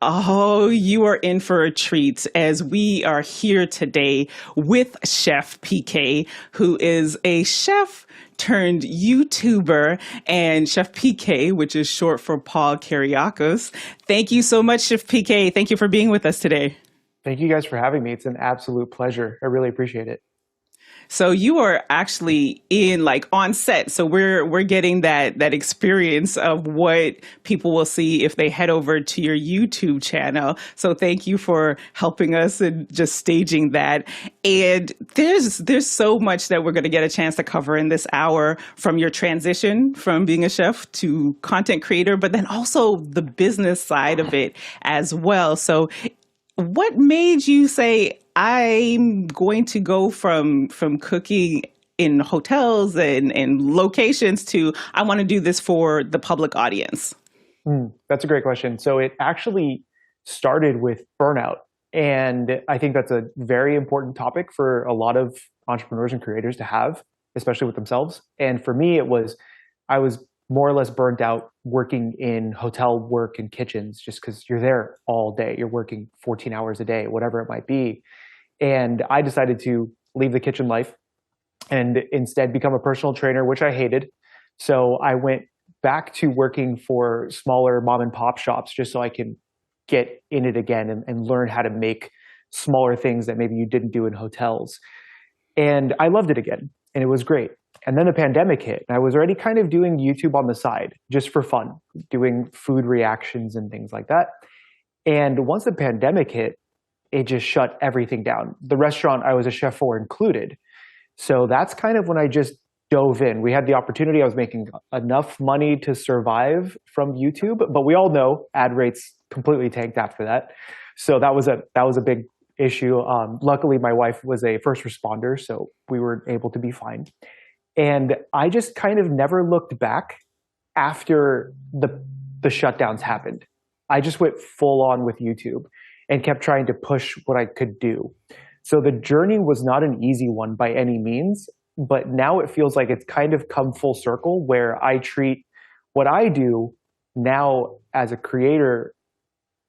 Oh, you are in for a treat as we are here today with Chef PK, who is a chef turned YouTuber, and Chef PK, which is short for Paul Karyakos. Thank you so much, Chef PK. Thank you for being with us today. Thank you guys for having me. It's an absolute pleasure. I really appreciate it. So you are actually in like on set. So we're getting that experience of what people will see if they head over to your YouTube channel. So thank you for helping us and just staging that. And there's so much that we're going to get a chance to cover in this hour, from your transition from being a chef to content creator, but then also the business side of it as well. So what made you say, I'm going to go from cooking in hotels and locations to I want to do this for the public audience? That's a great question. So it actually started with burnout. And I think that's a very important topic for a lot of entrepreneurs and creators to have, especially with themselves. And for me, I was more or less burnt out working in hotel work and kitchens, just because you're there all day. You're working 14 hours a day, whatever it might be. And I decided to leave the kitchen life and instead become a personal trainer, which I hated. So I went back to working for smaller mom and pop shops just so I can get in it again and learn how to make smaller things that maybe you didn't do in hotels. And I loved it again, and it was great. And then the pandemic hit, and I was already kind of doing YouTube on the side just for fun, doing food reactions and things like that. And once the pandemic hit, it just shut everything down. The restaurant I was a chef for included. So that's kind of when I just dove in. We had the opportunity. I was making enough money to survive from YouTube, but we all know ad rates completely tanked after that. So that was a big issue. Luckily, my wife was a first responder, so we were able to be fine. And I just kind of never looked back after the shutdowns happened. I just went full on with YouTube and kept trying to push what I could do. So the journey was not an easy one by any means, but now it feels like it's kind of come full circle, where I treat what I do now as a creator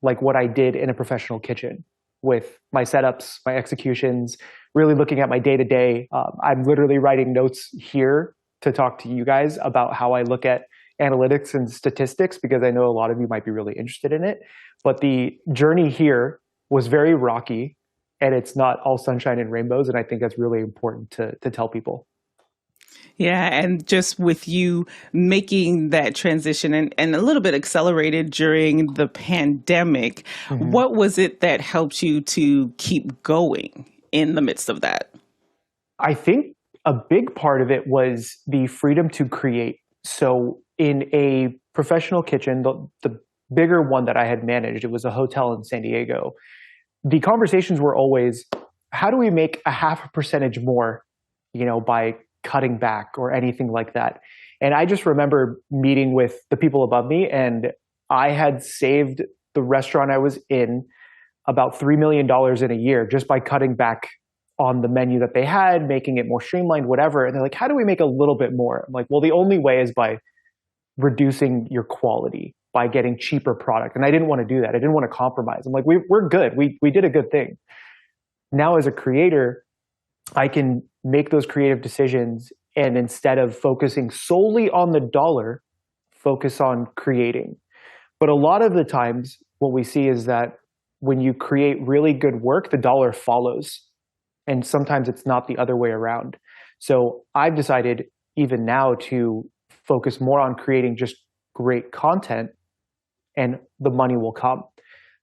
like what I did in a professional kitchen, with my setups, my executions, really looking at my day-to-day. I'm literally writing notes here to talk to you guys about how I look at analytics and statistics, because I know a lot of you might be really interested in it. But the journey here was very rocky, and it's not all sunshine and rainbows. And I think that's really important to tell people. Yeah, and just with you making that transition and a little bit accelerated during the pandemic, what was it that helped you to keep going in the midst of that? I think a big part of it was the freedom to create. So in a professional kitchen, the bigger one that I had managed, it was a hotel in San Diego. The conversations were always, how do we make a half a percentage more, by cutting back or anything like that? And I just remember meeting with the people above me, and I had saved the restaurant I was in about $3 million in a year just by cutting back on the menu that they had, making it more streamlined, whatever. And they're like, how do we make a little bit more? I'm like, well, the only way is by reducing your quality, by getting cheaper product. And I didn't want to do that. I didn't want to compromise. I'm like, we're good. We did a good thing. Now as a creator, I can make those creative decisions, and instead of focusing solely on the dollar, focus on creating. But a lot of the times what we see is that when you create really good work, the dollar follows. And sometimes it's not the other way around. So I've decided even now to focus more on creating just great content, and the money will come.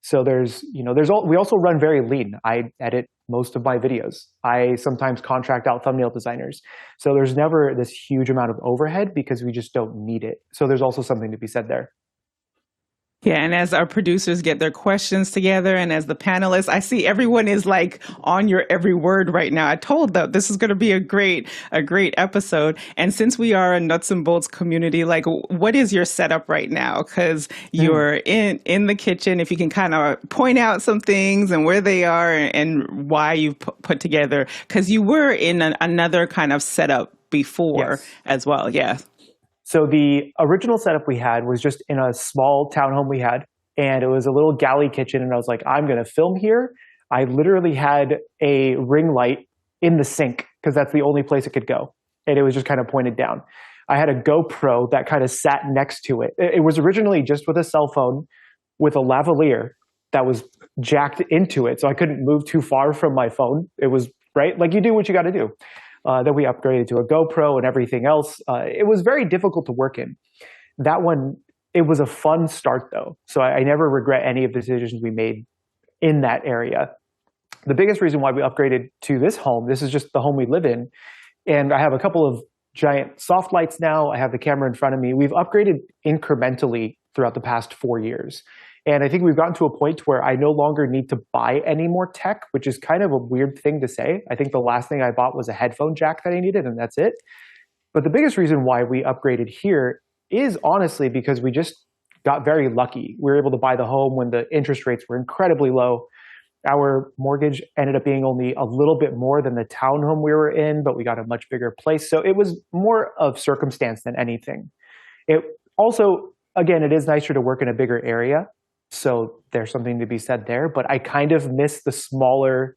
So we also run very lean. I edit most of my videos. I sometimes contract out thumbnail designers. So there's never this huge amount of overhead because we just don't need it. So there's also something to be said there. Yeah, and as our producers get their questions together, and as the panelists, I see everyone is like on your every word right now. I told them this is going to be a great episode. And since we are a nuts and bolts community, like, what is your setup right now? Because you're in the kitchen. If you can kind of point out some things and where they are and why you've put together, because you were in another kind of setup before as well. Yeah. So the original setup we had was just in a small townhome we had, and it was a little galley kitchen. And I was like, I'm going to film here. I literally had a ring light in the sink because that's the only place it could go. And it was just kind of pointed down. I had a GoPro that kind of sat next to it. It was originally just with a cell phone with a lavalier that was jacked into it. So I couldn't move too far from my phone. It was right. Like you do what you got to do. Then we upgraded to a GoPro and everything else. It was very difficult to work in. That one, it was a fun start though. So I never regret any of the decisions we made in that area. The biggest reason why we upgraded to this home, this is just the home we live in. And I have a couple of giant soft lights now. I have the camera in front of me. We've upgraded incrementally throughout the past 4 years. And I think we've gotten to a point where I no longer need to buy any more tech, which is kind of a weird thing to say. I think the last thing I bought was a headphone jack that I needed, and that's it. But the biggest reason why we upgraded here is honestly because we just got very lucky. We were able to buy the home when the interest rates were incredibly low. Our mortgage ended up being only a little bit more than the townhome we were in, but we got a much bigger place. So it was more of circumstance than anything. It also, again, it is nicer to work in a bigger area. So there's something to be said there. But I kind of miss the smaller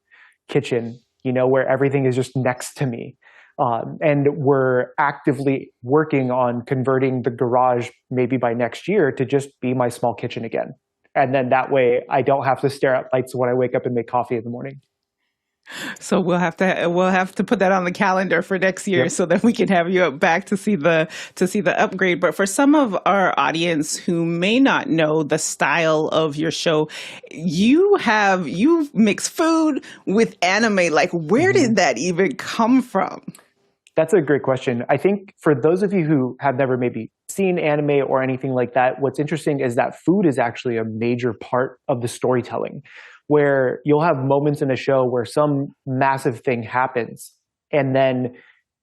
kitchen, where everything is just next to me. And we're actively working on converting the garage maybe by next year to just be my small kitchen again. And then that way I don't have to stare at lights when I wake up and make coffee in the morning. So we'll have to put that on the calendar for next year, Yep. so that we can have you up back to see the upgrade. But for some of our audience who may not know the style of your show, you mix food with anime. Like, where did that even come from? That's a great question. I think for those of you who have never maybe seen anime or anything like that, what's interesting is that food is actually a major part of the storytelling, where you'll have moments in a show where some massive thing happens and then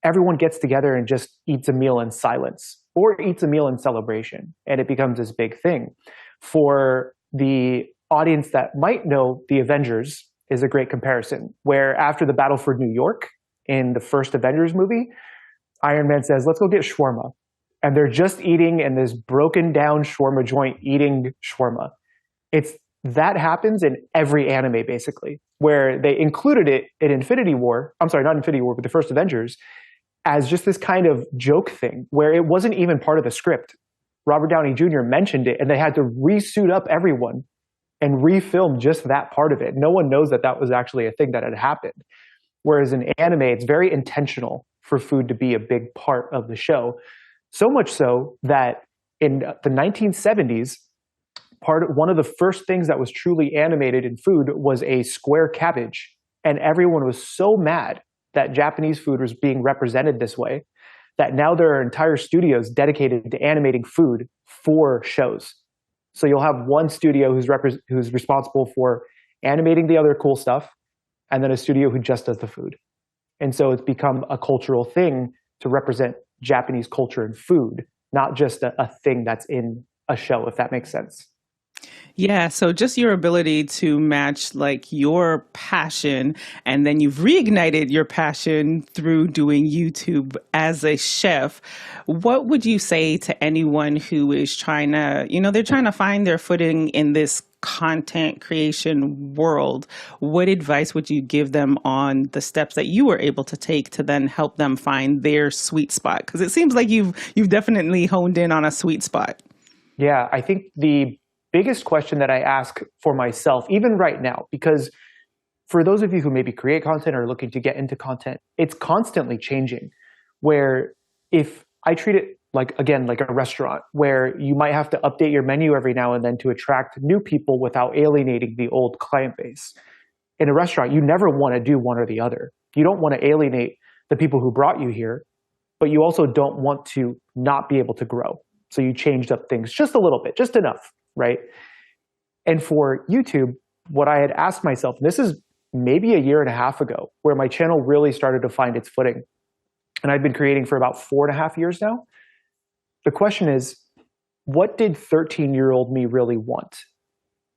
everyone gets together and just eats a meal in silence or eats a meal in celebration, and it becomes this big thing. For the audience that might know, the Avengers is a great comparison, where after the battle for New York, in the first Avengers movie, Iron Man says, let's go get shawarma. And they're just eating in this broken down shawarma joint, eating shawarma. That happens in every anime, basically, where they included it in Infinity War. I'm sorry, not Infinity War, but the first Avengers, as just this kind of joke thing, where it wasn't even part of the script. Robert Downey Jr. mentioned it, and they had to re-suit up everyone and refilm just that part of it. No one knows that that was actually a thing that had happened. Whereas in anime, it's very intentional for food to be a big part of the show. So much so that in the 1970s, one of the first things that was truly animated in food was a square cabbage. And everyone was so mad that Japanese food was being represented this way that now there are entire studios dedicated to animating food for shows. So you'll have one studio who's responsible for animating the other cool stuff, and then a studio who just does the food. And so it's become a cultural thing to represent Japanese culture and food, not just a thing that's in a show, if that makes sense. Yeah, so just your ability to match like your passion, and then you've reignited your passion through doing YouTube as a chef. What would you say to anyone who is they're trying to find their footing in this content creation world? What advice would you give them on the steps that you were able to take to then help them find their sweet spot? Because it seems like you've definitely honed in on a sweet spot. Yeah, I think the biggest question that I ask for myself, even right now, because for those of you who maybe create content or looking to get into content, it's constantly changing. Where if I treat it like a restaurant, where you might have to update your menu every now and then to attract new people without alienating the old client base. In a restaurant, you never want to do one or the other. You don't want to alienate the people who brought you here, but you also don't want to not be able to grow. So you changed up things just a little bit, just enough, right? And for YouTube, what I had asked myself, and this is maybe a year and a half ago, where my channel really started to find its footing. And I've been creating for about 4.5 years now. The question is, what did 13-year-old me really want?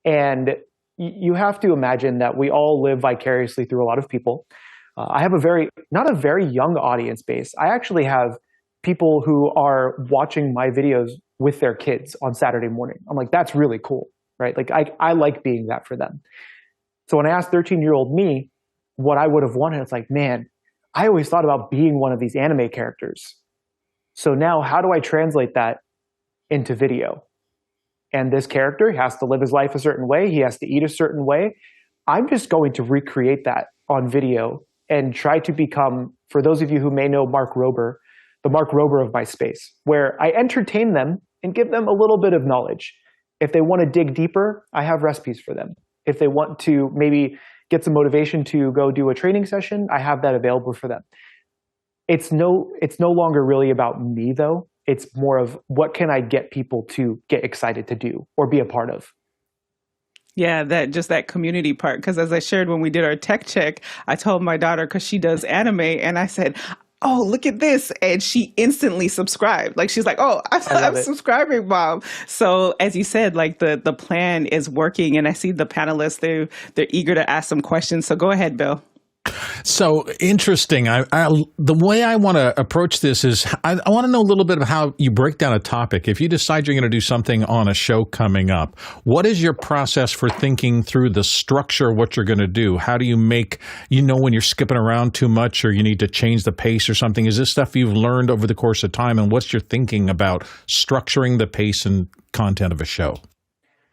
And you have to imagine that we all live vicariously through a lot of people. I have not a very young audience base. I actually have people who are watching my videos with their kids on Saturday morning. I'm like, that's really cool, right? Like I like being that for them. So when I asked 13-year-old me what I would have wanted, it's like, man, I always thought about being one of these anime characters. So now how do I translate that into video? And this character has to live his life a certain way. He has to eat a certain way. I'm just going to recreate that on video and try to become, for those of you who may know Mark Rober, the Mark Rober of my space, where I entertain them and give them a little bit of knowledge. If they want to dig deeper, I have recipes for them. If they want to maybe get some motivation to go do a training session, I have that available for them. It's no longer really about me though. It's more of what can I get people to get excited to do or be a part of. Yeah, that community part. Because as I shared when we did our tech check, I told my daughter, because she does anime, and I said, "Oh, look at this!" And she instantly subscribed. Like she's like, "Oh, I'm subscribing, Mom." So as you said, like the plan is working, and I see the panelists they're eager to ask some questions. So go ahead, Bill. So interesting. The way I want to approach this is I want to know a little bit of how you break down a topic. If you decide you're going to do something on a show coming up, what is your process for thinking through the structure of what you're going to do? How do you make, when you're skipping around too much or you need to change the pace or something? Is this stuff you've learned over the course of time? And what's your thinking about structuring the pace and content of a show?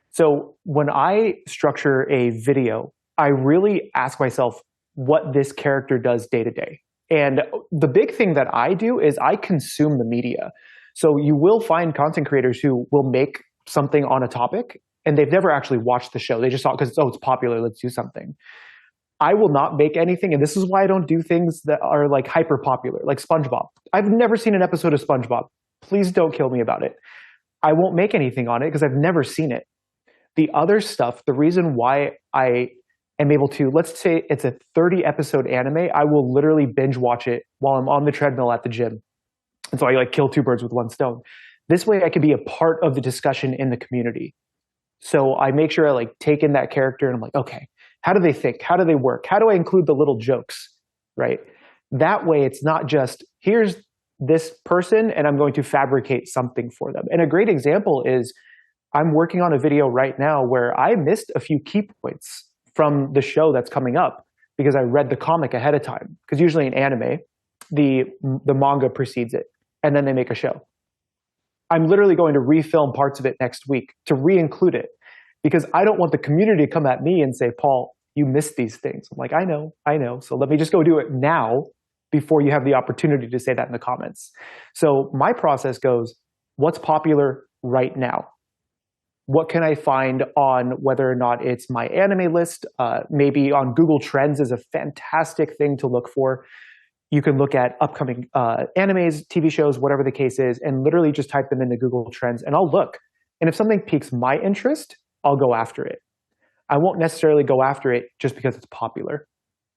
So when I structure a video, I really ask myself, what this character does day to day. And the big thing that I do is I consume the media. So you will find content creators who will make something on a topic and they've never actually watched the show. They just thought, because it's popular, let's do something. I will not make anything, and this is why I don't do things that are like hyper popular, like SpongeBob. I've never seen an episode of SpongeBob. Please don't kill me about it. I won't make anything on it because I've never seen it. The other stuff, the reason why I am able to, let's say it's a 30 episode anime, I will literally binge watch it while I'm on the treadmill at the gym. And so I kill two birds with one stone. This way I can be a part of the discussion in the community. So I make sure I take in that character and I'm like, okay, how do they think? How do they work? How do I include the little jokes, right? That way it's not just, here's this person and I'm going to fabricate something for them. And a great example is I'm working on a video right now where I missed a few key points from the show that's coming up because I read the comic ahead of time. Because usually in anime, the manga precedes it, and then they make a show. I'm literally going to refilm parts of it next week to re-include it because I don't want the community to come at me and say, Paul, you missed these things. I'm like, I know. So let me just go do it now before you have the opportunity to say that in the comments. So my process goes, what's popular right now? What can I find on whether or not it's my anime list? Maybe on Google Trends is a fantastic thing to look for. You can look at upcoming animes, TV shows, whatever the case is, and literally just type them into Google Trends and I'll look. And if something piques my interest, I'll go after it. I won't necessarily go after it just because it's popular.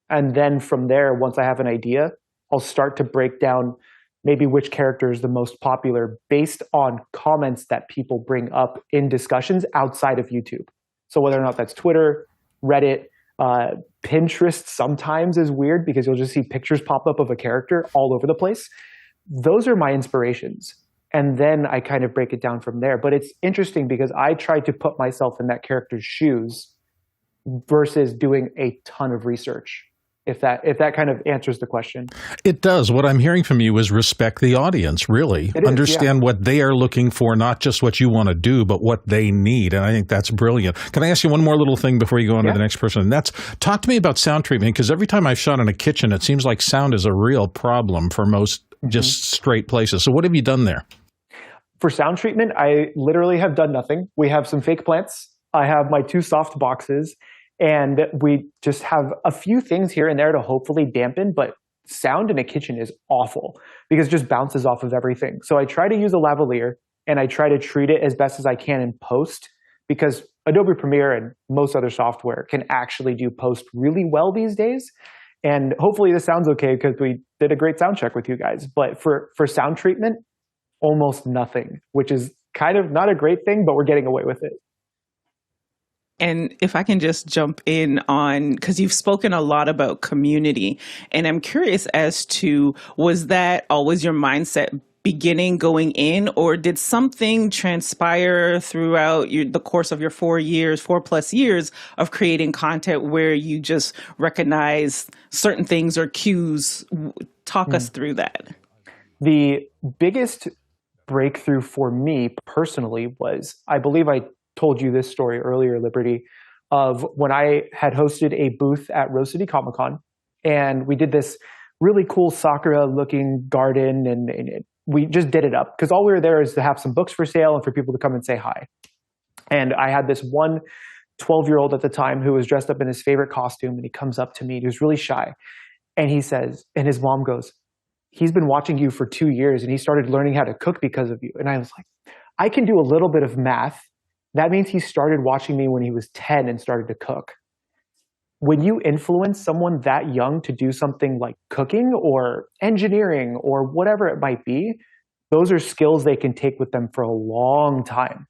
And then from there, once I have an idea, I'll start to break down maybe which character is the most popular based on comments that people bring up in discussions outside of YouTube. So whether or not that's Twitter, Reddit, Pinterest sometimes is weird because you'll just see pictures pop up of a character all over the place. Those are my inspirations. And then I kind of break it down from there. But it's interesting because I try to put myself in that character's shoes versus doing a ton of research. If that kind of answers the question. It does. What I'm hearing from you is respect the audience, really. Understand what they are looking for, not just what you want to do, but what they need. And I think that's brilliant. Can I ask you one more little thing before you go on to the next person? And that's, talk to me about sound treatment, because every time I've shot in a kitchen, it seems like sound is a real problem for most just straight places. So what have you done there? For sound treatment, I literally have done nothing. We have some fake plants. I have my 2 soft boxes. And we just have a few things here and there to hopefully dampen, but sound in a kitchen is awful because it just bounces off of everything. So I try to use a lavalier and I try to treat it as best as I can in post because Adobe Premiere and most other software can actually do post really well these days. And hopefully this sounds okay because we did a great sound check with you guys. But for sound treatment, almost nothing, which is kind of not a great thing, but we're getting away with it. And if I can just jump in on, because you've spoken a lot about community, and I'm curious as to, was that always your mindset beginning going in, or did something transpire throughout the course of your 4 years, 4+ years of creating content where you just recognize certain things or cues? Talk us through that. The biggest breakthrough for me personally was, I believe I told you this story earlier, Liberty, of when I had hosted a booth at Rose City Comic Con, and we did this really cool Sakura looking garden, and we just did it up because all we were there is to have some books for sale and for people to come and say hi. And I had this one 12-year-old at the time who was dressed up in his favorite costume, and he comes up to me, he was really shy, and he says, and his mom goes, "He's been watching you for 2 years and he started learning how to cook because of you." And I was like, I can do a little bit of math. That means he started watching me when he was 10 and started to cook. When you influence someone that young to do something like cooking or engineering or whatever it might be, those are skills they can take with them for a long time.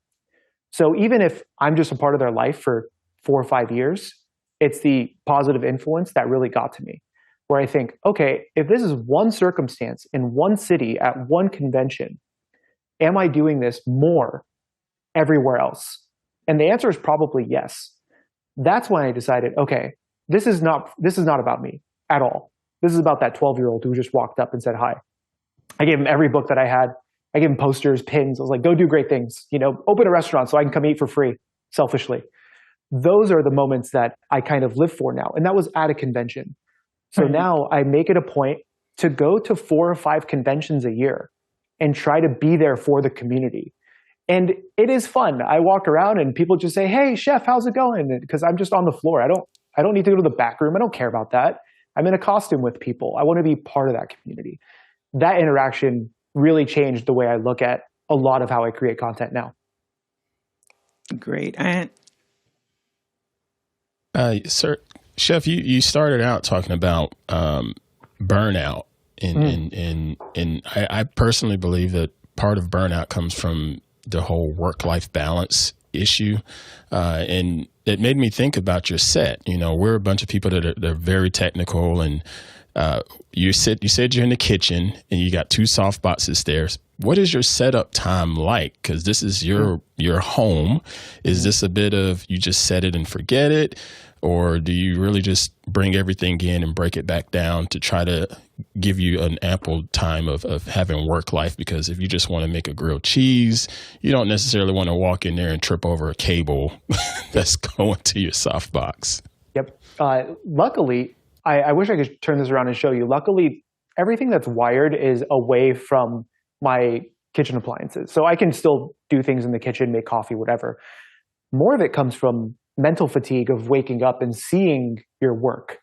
So even if I'm just a part of their life for 4 or 5 years, it's the positive influence that really got to me, where I think, okay, if this is one circumstance in one city at one convention, am I doing this more everywhere else? And the answer is probably yes. That's when I decided, okay, this is not about me at all. This is about that 12-year-old who just walked up and said hi. I gave him every book that I had. I gave him posters, pins. I was like, go do great things. Open a restaurant so I can come eat for free, selfishly. Those are the moments that I kind of live for now. And that was at a convention. So now I make it a point to go to 4 or 5 conventions a year and try to be there for the community. And it is fun. I walk around and people just say, "Hey, chef, how's it going?" Because I'm just on the floor. I don't need to go to the back room. I don't care about that. I'm in a costume with people. I want to be part of that community. That interaction really changed the way I look at a lot of how I create content now. Great. Sir, Chef, you started out talking about burnout, and I personally believe that part of burnout comes from the whole work-life balance issue, and it made me think about your set. We're a bunch of people that are very technical, and you said you're in the kitchen and you got 2 soft boxes there. What is your setup time like? Because this is your home. Is this a bit of you just set it and forget it? Or do you really just bring everything in and break it back down to try to give you an ample time of having work life? Because if you just want to make a grilled cheese, you don't necessarily want to walk in there and trip over a cable that's going to your softbox. Yep. Luckily, I wish I could turn this around and show you. Luckily, everything that's wired is away from my kitchen appliances. So I can still do things in the kitchen, make coffee, whatever. More of it comes from mental fatigue of waking up and seeing your work.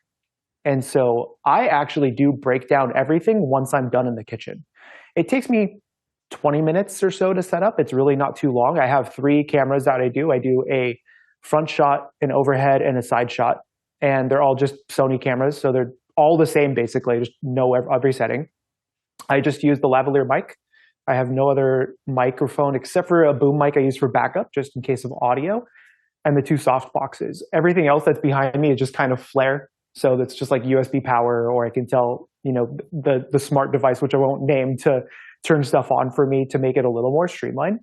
And so I actually do break down everything once I'm done in the kitchen. It takes me 20 minutes or so to set up. It's really not too long. I have 3 cameras that I do. I do a front shot, an overhead, and a side shot. And they're all just Sony cameras. So they're all the same, basically. Just know every setting. I just use the lavalier mic. I have no other microphone except for a boom mic I use for backup, just in case of audio, and the 2 soft boxes. Everything else that's behind me is just kind of flare. So that's just like USB power, or I can tell, the smart device, which I won't name, to turn stuff on for me to make it a little more streamlined.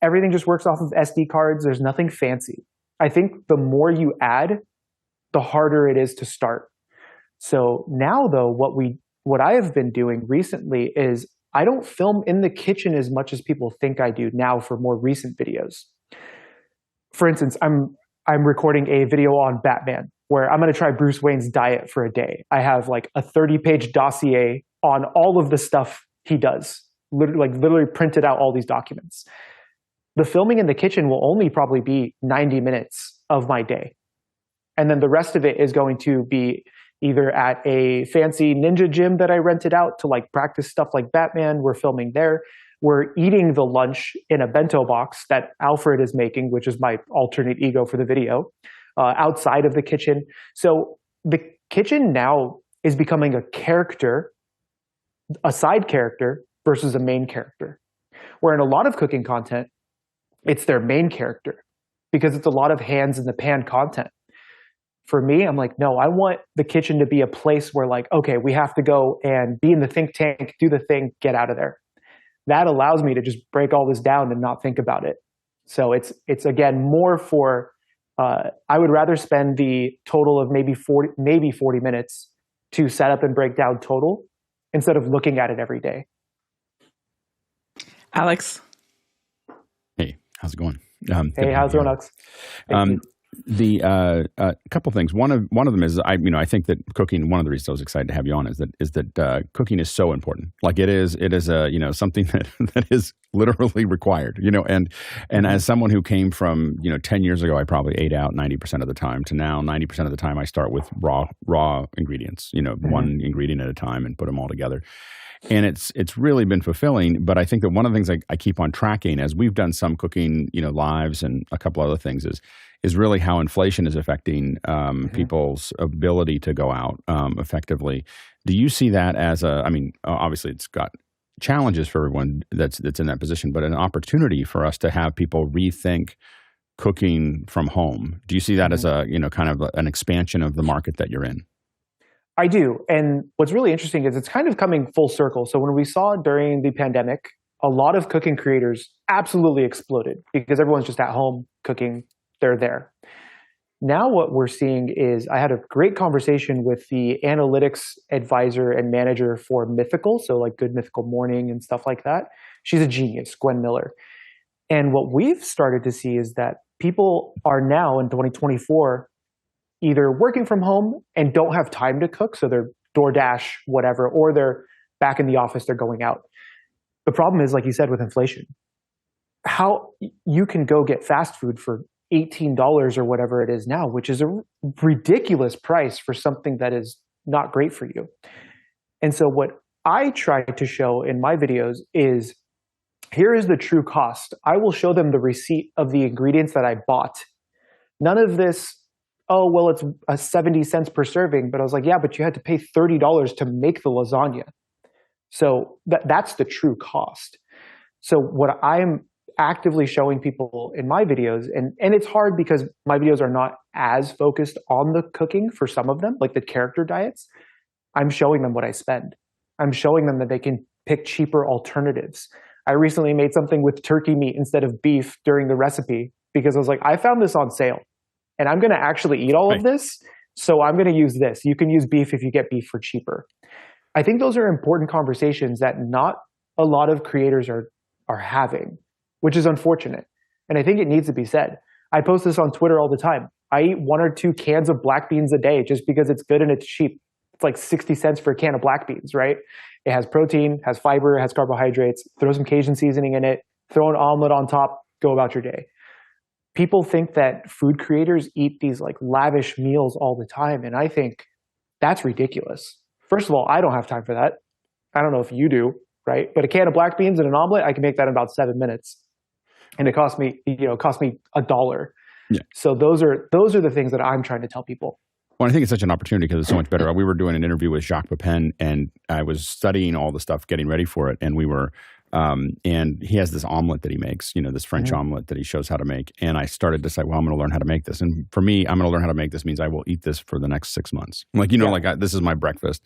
Everything just works off of SD cards. There's nothing fancy. I think the more you add, the harder it is to start. So now though, what I have been doing recently is I don't film in the kitchen as much as people think I do now for more recent videos. For instance, I'm recording a video on Batman where I'm going to try Bruce Wayne's diet for a day. I have like a 30-page dossier on all of the stuff he does, literally printed out all these documents. The filming in the kitchen will only probably be 90 minutes of my day. And then the rest of it is going to be either at a fancy ninja gym that I rented out to like practice stuff like Batman. We're filming there. We're eating the lunch in a bento box that Alfred is making, which is my alternate ego for the video, outside of the kitchen. So the kitchen now is becoming a character, a side character versus a main character. Where in a lot of cooking content, it's their main character because it's a lot of hands in the pan content. For me, I'm like, no, I want the kitchen to be a place where like, okay, we have to go and be in the think tank, do the thing, get out of there. that allows me to just break all this down and not think about it. So it's again more for, I would rather spend the total of maybe 40 minutes to set up and break down total instead of looking at it every day. Alex. Hey, how's it going? Hey, how's it going, Alex? The couple things. One of them is I think that cooking. One of the reasons I was excited to have you on is that cooking is so important. Like it is something that is literally required. And as someone who came from 10 years ago, I probably ate out 90% of the time to now 90% of the time I start with raw ingredients. One ingredient at a time and put them all together. And it's really been fulfilling. But I think that one of the things I keep on tracking as we've done some cooking, lives and a couple other things is really how inflation is affecting people's ability to go out effectively. Do you see that as obviously it's got challenges for everyone that's in that position, but an opportunity for us to have people rethink cooking from home? Do you see that as a kind of an expansion of the market that you're in? I do. And what's really interesting is it's kind of coming full circle. So when we saw during the pandemic, a lot of cooking creators absolutely exploded because everyone's just at home cooking. They're there. Now what we're seeing is I had a great conversation with the analytics advisor and manager for Mythical, so like Good Mythical Morning and stuff like that. She's a genius, Gwen Miller. And what we've started to see is that people are now in 2024 either working from home and don't have time to cook, so they're DoorDash, whatever, or they're back in the office, they're going out. The problem is, like you said, with inflation, how you can go get fast food for $18 or whatever it is now, which is a ridiculous price for something that is not great for you. And so what I try to show in my videos is, here is the true cost. I will show them the receipt of the ingredients that I bought. None of this, oh, well, it's 70 cents per serving. But I was like, yeah, but you had to pay $30 to make the lasagna. So that's the true cost. So what I'm actively showing people in my videos, and it's hard because my videos are not as focused on the cooking for some of them, like the character diets. I'm showing them what I spend. I'm showing them that they can pick cheaper alternatives. I recently made something with turkey meat instead of beef during the recipe because I was like, I found this on sale and I'm going to actually eat all of this. So I'm going to use this. You can use beef if you get beef for cheaper. I think those are important conversations that not a lot of creators are having, which is unfortunate. And I think it needs to be said. I post this on Twitter all the time. I eat 1 or 2 cans of black beans a day just because it's good and it's cheap. It's like 60 cents for a can of black beans, right? It has protein, has fiber, has carbohydrates, throw some Cajun seasoning in it, throw an omelet on top, go about your day. People think that food creators eat these like lavish meals all the time. And I think that's ridiculous. First of all, I don't have time for that. I don't know if you do, right? But a can of black beans and an omelet, I can make that in about 7 minutes. And it cost me $1. Yeah. So those are the things that I'm trying to tell people. Well, I think it's such an opportunity because it's so much better. We were doing an interview with Jacques Pepin, and I was studying all the stuff, getting ready for it. And we were, and he has this omelet that he makes, this French omelet that he shows how to make. And I started to say, well, I'm going to learn how to make this. And for me, I'm going to learn how to make this means I will eat this for the next 6 months. This is my breakfast.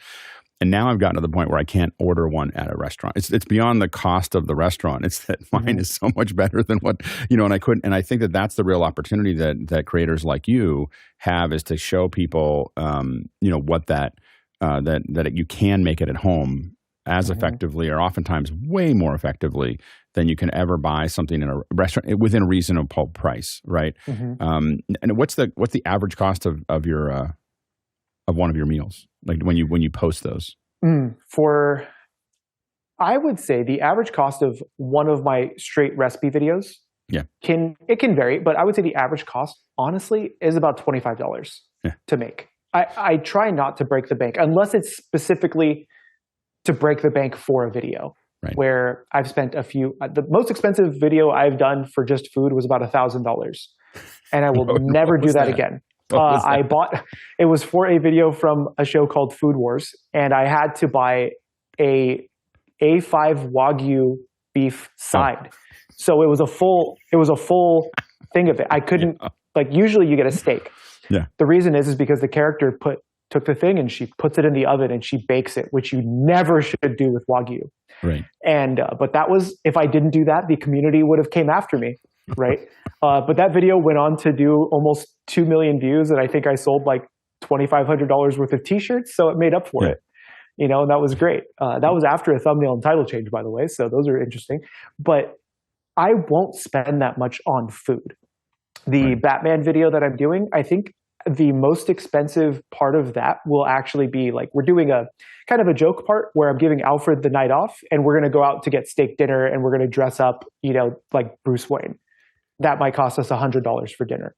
And now I've gotten to the point where I can't order one at a restaurant. It's beyond the cost of the restaurant. It's that mine is so much better than what, and I couldn't. And I think that that's the real opportunity that creators like you have, is to show people, what that you can make it at home as effectively, or oftentimes way more effectively than you can ever buy something in a restaurant within a reasonable price, right? And what's the average cost of one of your meals, like when you post those? I would say the average cost of one of my straight recipe videos, can vary, but I would say the average cost, honestly, is about $25 to make. I try not to break the bank unless it's specifically to break the bank for a video, right, where I've spent the most expensive video I've done for just food was about $1,000, and I will never do that again. It was for a video from a show called Food Wars, and I had to buy a A5 Wagyu beef side. So it was a full thing of it. I couldn't, like, usually you get a steak. Yeah. The reason is because the character put took the thing and she puts it in the oven and she bakes it, which you never should do with Wagyu. Right. And but that was, if I didn't do that, the community would have came after me, right? But that video went on to do almost 2 million views, and I think I sold like $2,500 worth of T-shirts, so it made up for it. You know, and that was great. That was after a thumbnail and title change, by the way, so those are interesting. But I won't spend that much on food. The Batman video that I'm doing, I think the most expensive part of that will actually be like, we're doing a kind of a joke part where I'm giving Alfred the night off and we're going to go out to get steak dinner and we're going to dress up, you know, like Bruce Wayne. That might cost us $100 for dinner.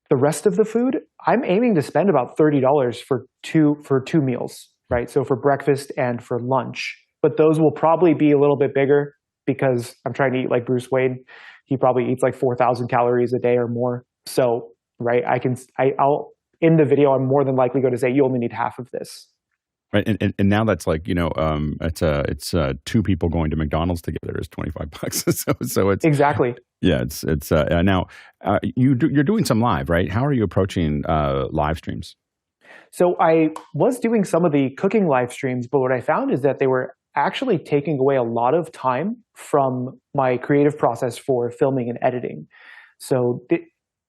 The rest of the food, I'm aiming to spend about $30 for two meals, right? So for breakfast and for lunch. But those will probably be a little bit bigger because I'm trying to eat like Bruce Wayne. He probably eats like 4,000 calories a day or more. So, right, I'll in the video, I'm more than likely going to say you only need half of this. Right, and now that's like, you know, it's two people going to McDonald's together is $25. so it's exactly. Yeah, it's now you're doing some live, right? How are you approaching live streams? So I was doing some of the cooking live streams, but what I found is that they were actually taking away a lot of time from my creative process for filming and editing. So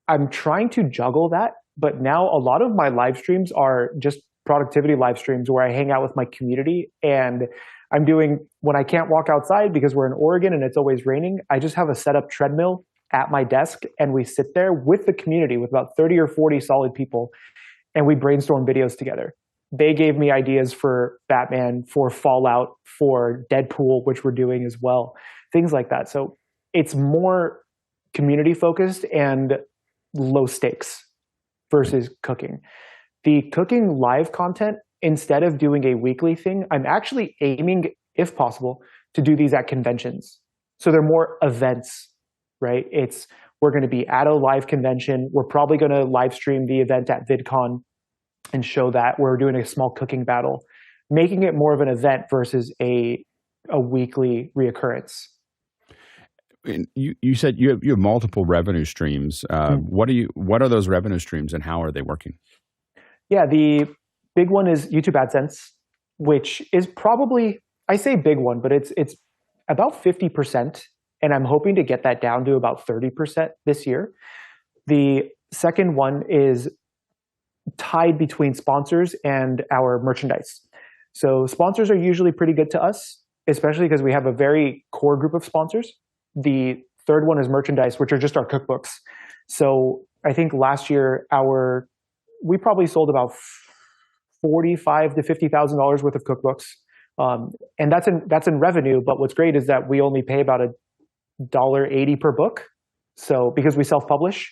I'm trying to juggle that, but now a lot of my live streams are just productivity live streams where I hang out with my community, and I'm doing, when I can't walk outside because we're in Oregon and it's always raining, I just have a set up treadmill at my desk and we sit there with the community with about 30 or 40 solid people and we brainstorm videos together. They gave me ideas for Batman, for Fallout, for Deadpool, which we're doing as well, things like that. So it's more community focused and low stakes versus cooking. The cooking live content, instead of doing a weekly thing, I'm actually aiming, if possible, to do these at conventions. So they're more events, right? We're going to be at a live convention. We're probably going to live stream the event at VidCon and show that we're doing a small cooking battle, making it more of an event versus a weekly reoccurrence. And you said you have multiple revenue streams. What are those revenue streams and how are they working? Yeah, the big one is YouTube AdSense, which is probably, I say big one, but it's about 50%, and I'm hoping to get that down to about 30% this year. The second one is tied between sponsors and our merchandise. So sponsors are usually pretty good to us, especially because we have a very core group of sponsors. The third one is merchandise, which are just our cookbooks. So I think last year we probably sold about $45,000 to $50,000 worth of cookbooks, and that's in revenue. But what's great is that we only pay about $1.80 per book. So because we self-publish,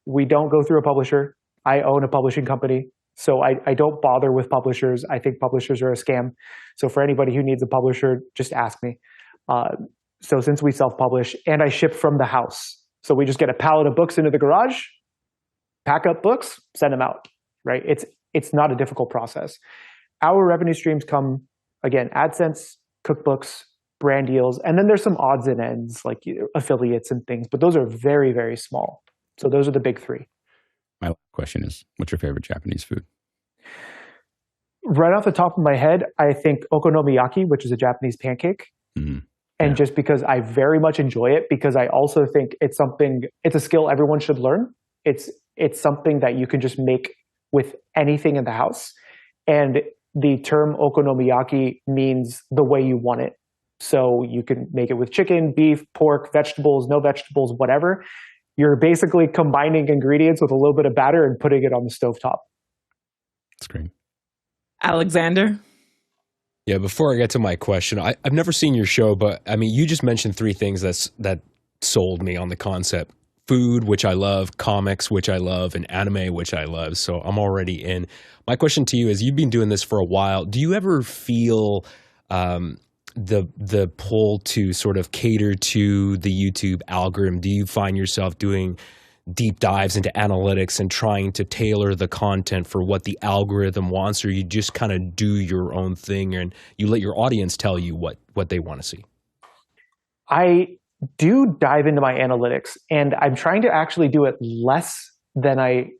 we don't go through a publisher. I own a publishing company, so I don't bother with publishers. I think publishers are a scam. So for anybody who needs a publisher, just ask me. So since we self-publish and I ship from the house, so we just get a pallet of books into the garage, pack up books, send them out, right? It's not a difficult process. Our revenue streams come, again, AdSense, cookbooks, brand deals, and then there's some odds and ends like affiliates and things, but those are very, very small. So those are the big three. My last question is, what's your favorite Japanese food? Right off the top of my head, I think okonomiyaki, which is a Japanese pancake. Mm-hmm. And just because I very much enjoy it, because I also think it's a skill everyone should learn. It's something that you can just make with anything in the house. And the term okonomiyaki means the way you want it. So you can make it with chicken, beef, pork, vegetables, no vegetables, whatever. You're basically combining ingredients with a little bit of batter and putting it on the stovetop. That's great. Alexander? Yeah, before I get to my question, I've never seen your show, but I mean, you just mentioned three things that sold me on the concept. Food, which I love, comics, which I love, and anime, which I love. So I'm already in. My question to you is, you've been doing this for a while. Do you ever feel the pull to sort of cater to the YouTube algorithm? Do you find yourself doing deep dives into analytics and trying to tailor the content for what the algorithm wants, or you just kind of do your own thing and you let your audience tell you what they want to see? I do dive into my analytics, and I'm trying to actually do it less than I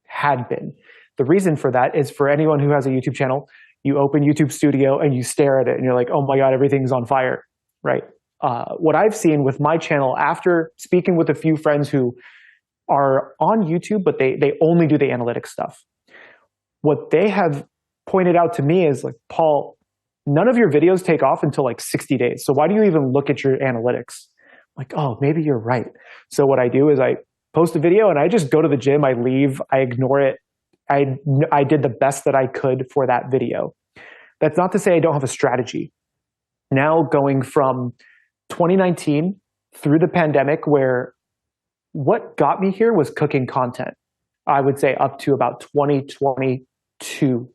had been. The reason for that is for anyone who has a YouTube channel, you open YouTube Studio and you stare at it and you're like, oh my God, everything's on fire, right? What I've seen with my channel after speaking with a few friends who are on YouTube, but they only do the analytics stuff. What they have pointed out to me is like, Paul, none of your videos take off until like 60 days. So why do you even look at your analytics? I'm like, oh, maybe you're right. So what I do is I post a video and I just go to the gym, I leave, I ignore it. I did the best that I could for that video. That's not to say I don't have a strategy. Now going from 2019 through the pandemic, where what got me here was cooking content. I would say up to about 2022,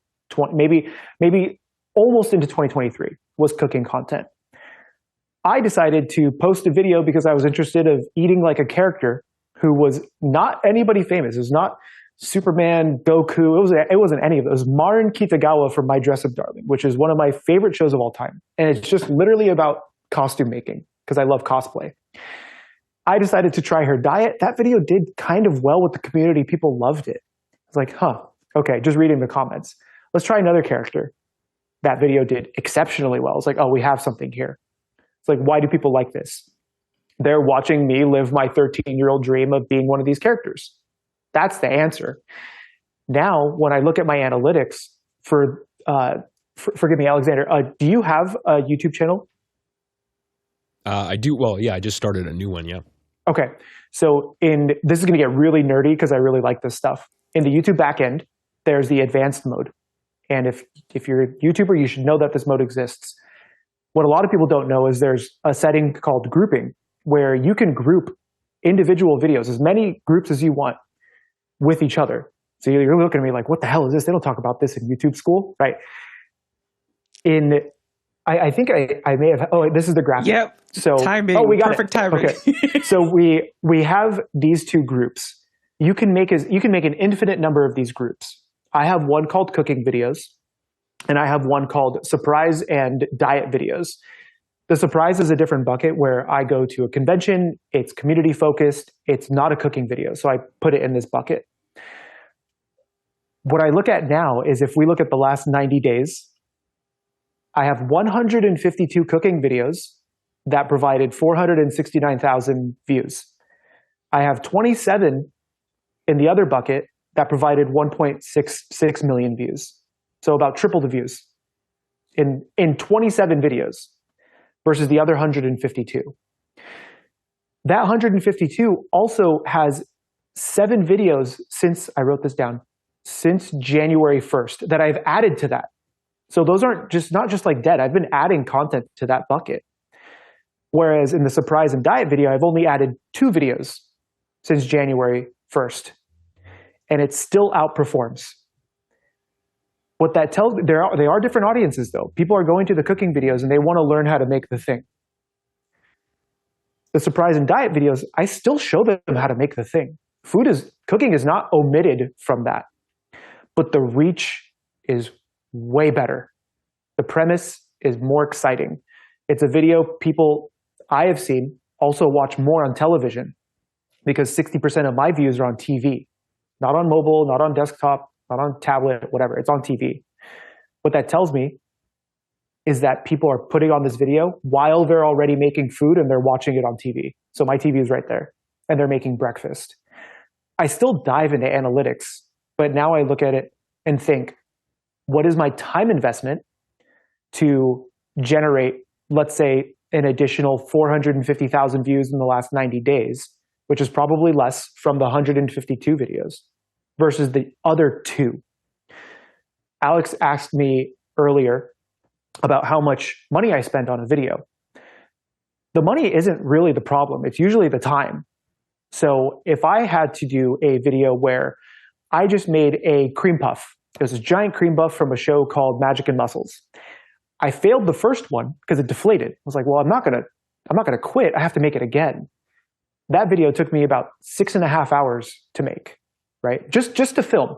maybe almost into 2023 was cooking content. I decided to post a video because I was interested of eating like a character who was not anybody famous. It was not Superman, Goku. It wasn't any of it. It was Marin Kitagawa from My Dress Up Darling, which is one of my favorite shows of all time. And it's just literally about costume making because I love cosplay. I decided to try her diet. That video did kind of well with the community. People loved it. It's like, okay, just reading the comments. Let's try another character. That video did exceptionally well. It's like, oh, we have something here. It's like, why do people like this? They're watching me live my 13-year-old dream of being one of these characters. That's the answer. Now, when I look at my analytics forgive me, Alexander, do you have a YouTube channel? I do. Well, yeah, I just started a new one. Yeah. Okay. So this is going to get really nerdy because I really like this stuff. In the YouTube backend, there's the advanced mode. And if you're a YouTuber, you should know that this mode exists. What a lot of people don't know is there's a setting called grouping where you can group individual videos, as many groups as you want, with each other. So you're looking at me like, what the hell is this? They don't talk about this in YouTube school, right? I think I may have, this is the graphic. Yep. So, timing. We got Perfect it. timing. Okay. So we have these two groups. You can make an infinite number of these groups. I have one called cooking videos, and I have one called surprise and diet videos. The surprise is a different bucket where I go to a convention, it's community focused, it's not a cooking video. So I put it in this bucket. What I look at now is if we look at the last 90 days, I have 152 cooking videos that provided 469,000 views. I have 27 in the other bucket that provided 1.66 million views. So about triple the views in 27 videos versus the other 152. That 152 also has 7 videos since, I wrote this down, since January 1st that I've added to that. So those aren't not just like dead. I've been adding content to that bucket. Whereas in the surprise and diet video, I've only added 2 videos since January 1st. And it still outperforms. What that tells me, they are different audiences though. People are going to the cooking videos and they want to learn how to make the thing. The surprise and diet videos, I still show them how to make the thing. Cooking is not omitted from that. But the reach is way better. The premise is more exciting. It's a video people I have seen also watch more on television because 60% of my views are on TV, not on mobile, not on desktop, not on tablet, whatever. It's on TV. What that tells me is that people are putting on this video while they're already making food and they're watching it on TV. So my TV is right there and they're making breakfast. I still dive into analytics, but now I look at it and think, what is my time investment to generate, let's say, an additional 450,000 views in the last 90 days, which is probably less from the 152 videos versus the other 2. Alex asked me earlier about how much money I spent on a video. The money isn't really the problem. It's usually the time. So if I had to do a video where I just made a cream puff, it was this giant cream puff from a show called Magic and Muscles. I failed the first one because it deflated. I was like, well, I'm not gonna quit. I have to make it again. That video took me about 6.5 hours to make, right? Just to film.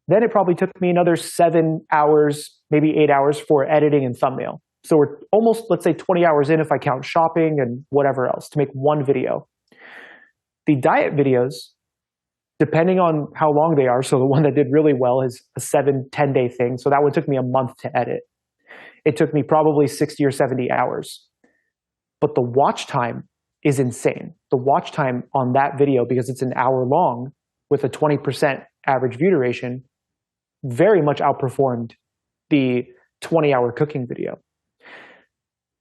Then it probably took me another 7 hours, maybe 8 hours for editing and thumbnail. So we're almost, let's say 20 hours in if I count shopping and whatever else to make one video. The diet videos, depending on how long they are. So the one that did really well is a 7-10 day thing. So that one took me a month to edit. It took me probably 60 or 70 hours. But the watch time is insane. The watch time on that video, because it's an hour long with a 20% average view duration, very much outperformed the 20-hour cooking video.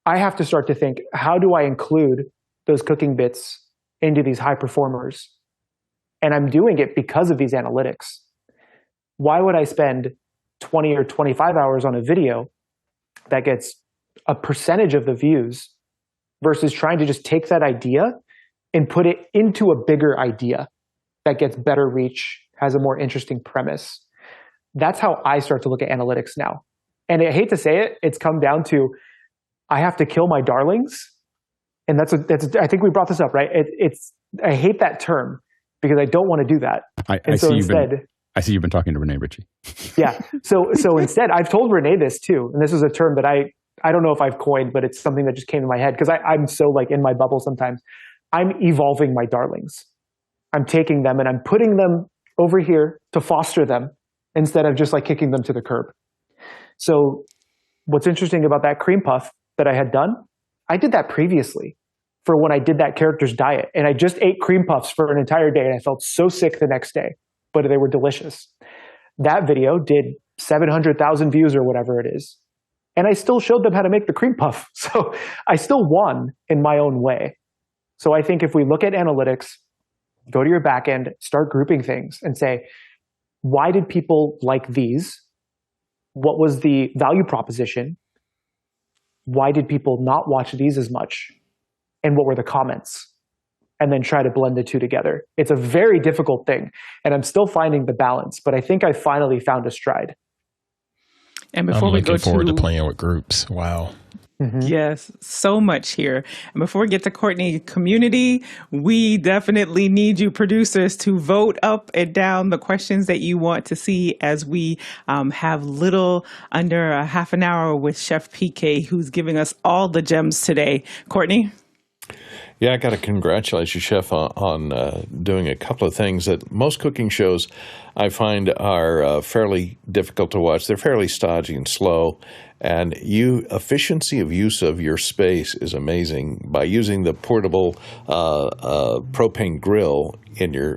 I have to start to think, how do I include those cooking bits into these high performers? And I'm doing it because of these analytics. Why would I spend 20 or 25 hours on a video that gets a percentage of the views versus trying to just take that idea and put it into a bigger idea that gets better reach, has a more interesting premise? That's how I start to look at analytics now. And I hate to say it, it's come down to, I have to kill my darlings. And that's I think we brought this up, right? I hate that term because I don't want to do that. I see you've been talking to Renee Ritchie. Yeah. So instead, I've told Renee this too. And this is a term that I don't know if I've coined, but it's something that just came to my head because I'm so like in my bubble sometimes. I'm evolving my darlings. I'm taking them and I'm putting them over here to foster them instead of just like kicking them to the curb. So what's interesting about that cream puff that I had done, I did that previously for when I did that character's diet. And I just ate cream puffs for an entire day and I felt so sick the next day, but they were delicious. That video did 700,000 views or whatever it is. And I still showed them how to make the cream puff. So I still won in my own way. So I think if we look at analytics, go to your back end, start grouping things and say, why did people like these? What was the value proposition? Why did people not watch these as much? And what were the comments? And then try to blend the two together. It's a very difficult thing. And I'm still finding the balance, but I think I finally found a stride. And before I'm we go looking forward to playing with groups. Wow. Mm-hmm. Yes, so much here. And before we get to Courtney community, we definitely need you producers to vote up and down the questions that you want to see as we have little under a half an hour with Chef PK, who's giving us all the gems today. Courtney? Yeah, I got to congratulate you, Chef, on doing a couple of things that most cooking shows I find are fairly difficult to watch. They're fairly stodgy and slow. And efficiency of use of your space is amazing by using the portable propane grill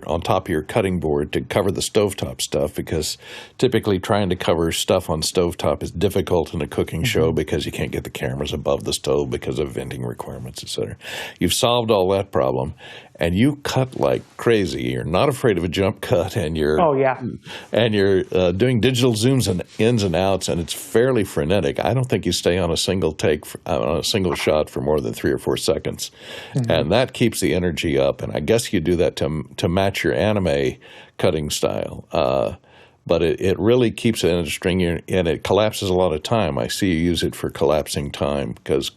on top of your cutting board to cover the stovetop stuff, because typically trying to cover stuff on stovetop is difficult in a cooking show because you can't get the cameras above the stove because of venting requirements, etc. You've solved all that problem, and you cut like crazy. You're not afraid of a jump cut, and you're doing digital zooms and ins and outs, and it's fairly frenetic. I don't think you stay on a single take on a single shot for more than 3 or 4 seconds, and that keeps the energy up. And I guess you do that to match your anime cutting style. But it really keeps it in a string, and it collapses a lot of time. I see you use it for collapsing time because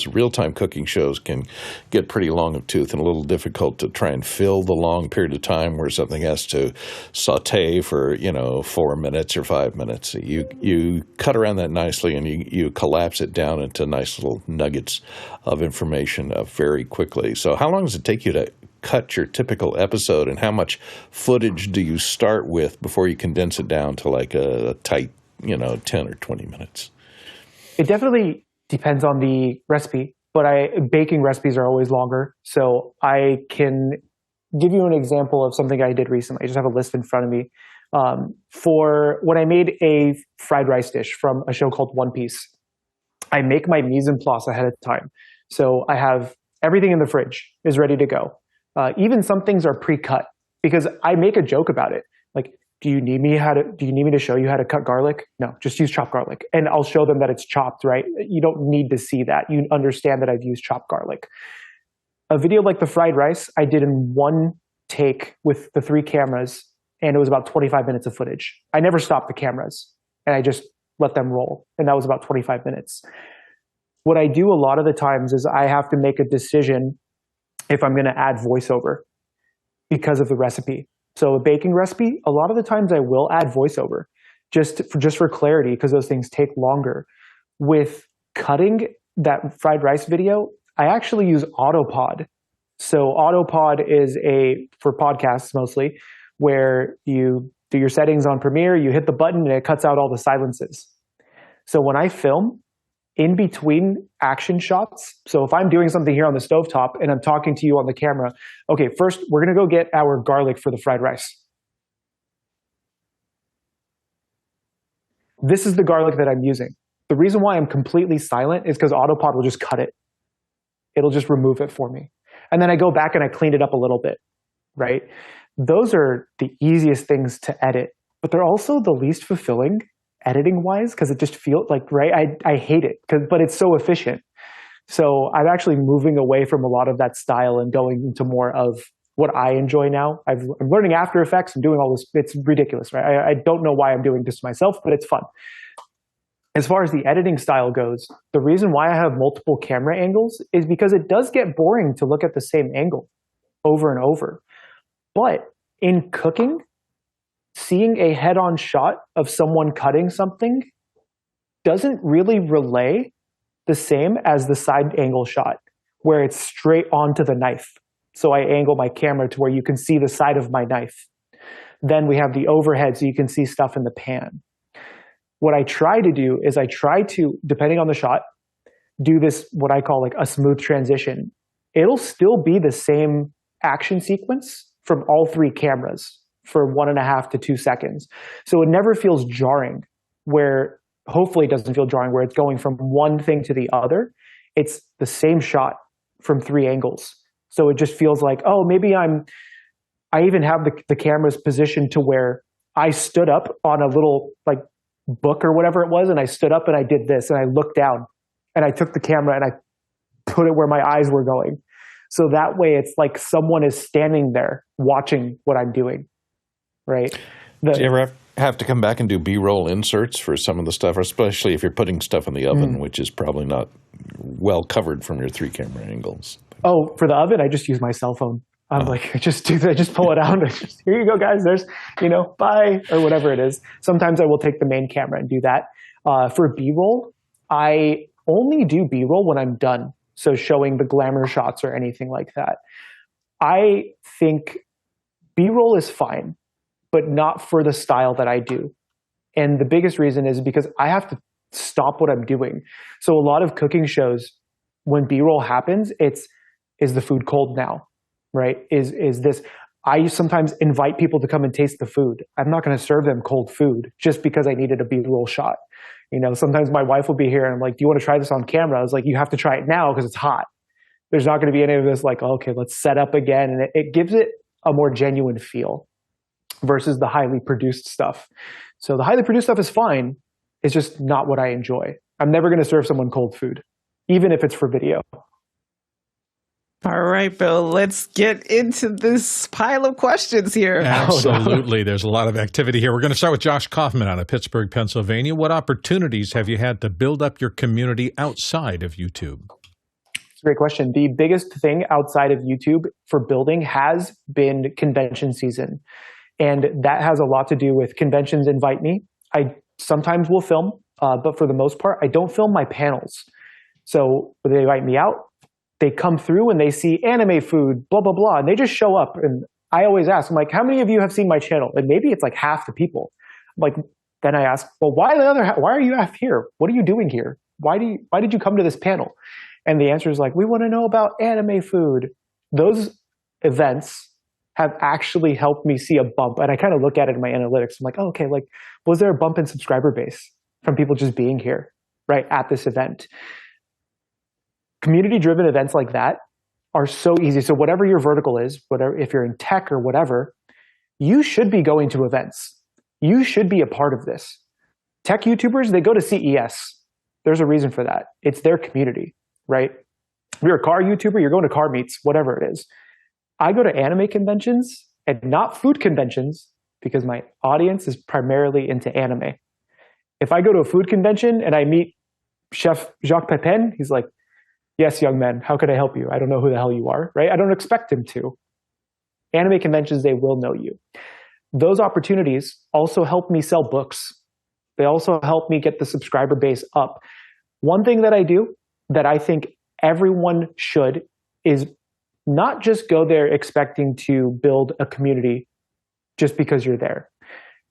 real-time cooking shows can get pretty long of tooth and a little difficult to try and fill the long period of time where something has to saute for 4 minutes or 5 minutes. You cut around that nicely, and you collapse it down into nice little nuggets of information very quickly. So how long does it take you to cut your typical episode, and how much footage do you start with before you condense it down to like a tight 10 or 20 minutes? It definitely depends on the recipe, but baking recipes are always longer. So I can give you an example of something I did recently. I just have a list in front of me. For when I made a fried rice dish from a show called One Piece, I make my mise en place ahead of time. So I have everything in the fridge is ready to go. Even some things are pre-cut because I make a joke about it. Like, do you need me to show you how to cut garlic? No, just use chopped garlic. And I'll show them that it's chopped, right? You don't need to see that. You understand that I've used chopped garlic. A video like the fried rice, I did in one take with the 3 cameras, and it was about 25 minutes of footage. I never stopped the cameras, and I just let them roll. And that was about 25 minutes. What I do a lot of the times is I have to make a decision if I'm going to add voiceover because of the recipe. So a baking recipe, a lot of the times I will add voiceover just for clarity because those things take longer. With cutting that fried rice video, I actually use Autopod. So Autopod is for podcasts mostly. where you do your settings on Premiere, you hit the button, and it cuts out all the silences. So when I film, in between action shots, so if I'm doing something here on the stovetop and I'm talking to you on the camera, okay, first we're going to go get our garlic for the fried rice. This is the garlic that I'm using. The reason why I'm completely silent is because Autopod will just cut it. It'll just remove it for me. And then I go back and I clean it up a little bit, right? Those are the easiest things to edit, but they're also the least fulfilling editing wise, because it just feels like, right? I hate it, but it's so efficient. So I'm actually moving away from a lot of that style and going into more of what I enjoy now. I'm learning After Effects and doing all this. It's ridiculous, right? I don't know why I'm doing this to myself, but it's fun. As far as the editing style goes, the reason why I have multiple camera angles is because it does get boring to look at the same angle over and over. But in cooking, seeing a head-on shot of someone cutting something doesn't really relay the same as the side angle shot, where it's straight onto the knife. So I angle my camera to where you can see the side of my knife. Then we have the overhead so you can see stuff in the pan. What I try to do is I try to, depending on the shot, do this, what I call like a smooth transition. It'll still be the same action sequence from all three cameras for 1.5 to 2 seconds. So it never feels jarring, where hopefully it doesn't feel jarring, where it's going from one thing to the other. It's the same shot from 3 angles. So it just feels like, oh, maybe I even have the cameras positioned to where I stood up on a little like book or whatever it was, and I stood up and I did this, and I looked down and I took the camera and I put it where my eyes were going. So that way it's like someone is standing there watching what I'm doing, right? Do you ever have to come back and do B-roll inserts for some of the stuff, especially if you're putting stuff in the oven, which is probably not well covered from your 3 camera angles? Oh, for the oven, I just use my cell phone. I'm like, I just pull it out. Here you go, guys. There's, bye, or whatever it is. Sometimes I will take the main camera and do that. For B-roll, I only do B-roll when I'm done. So showing the glamour shots or anything like that. I think B-roll is fine, but not for the style that I do. And the biggest reason is because I have to stop what I'm doing. So a lot of cooking shows, when B-roll happens, is the food cold now? Right? Is this? I sometimes invite people to come and taste the food. I'm not going to serve them cold food just because I needed a B-roll shot. Sometimes my wife will be here and I'm like, do you want to try this on camera? I was like, you have to try it now because it's hot. There's not going to be any of this like, okay, let's set up again. And it gives it a more genuine feel versus the highly produced stuff. So the highly produced stuff is fine. It's just not what I enjoy. I'm never going to serve someone cold food, even if it's for video. All right, Bill, let's get into this pile of questions here. Absolutely. There's a lot of activity here. We're going to start with Josh Kaufman out of Pittsburgh, Pennsylvania. What opportunities have you had to build up your community outside of YouTube? It's a great question. The biggest thing outside of YouTube for building has been convention season. And that has a lot to do with conventions invite me. I sometimes will film, but for the most part, I don't film my panels. So when they invite me out, they come through and they see anime food, blah, blah, blah, and they just show up. And I always ask, I'm like, how many of you have seen my channel? And maybe it's like half the people. Then I ask, well, why are you here? What are you doing here? Why did you come to this panel? And the answer is like, we want to know about anime food. Those events have actually helped me see a bump. And I kind of look at it in my analytics. I'm like, oh, okay, was there a bump in subscriber base from people just being here, right, at this event? Community-driven events like that are so easy. So whatever your vertical is, if you're in tech or whatever, you should be going to events. You should be a part of this. Tech YouTubers, they go to CES. There's a reason for that. It's their community, right? If you're a car YouTuber, you're going to car meets, whatever it is. I go to anime conventions and not food conventions because my audience is primarily into anime. If I go to a food convention and I meet Chef Jacques Pepin, he's like, yes, young man, how can I help you? I don't know who the hell you are, right? I don't expect him to. Anime conventions, they will know you. Those opportunities also help me sell books. They also help me get the subscriber base up. One thing that I do that I think everyone should is not just go there expecting to build a community just because you're there.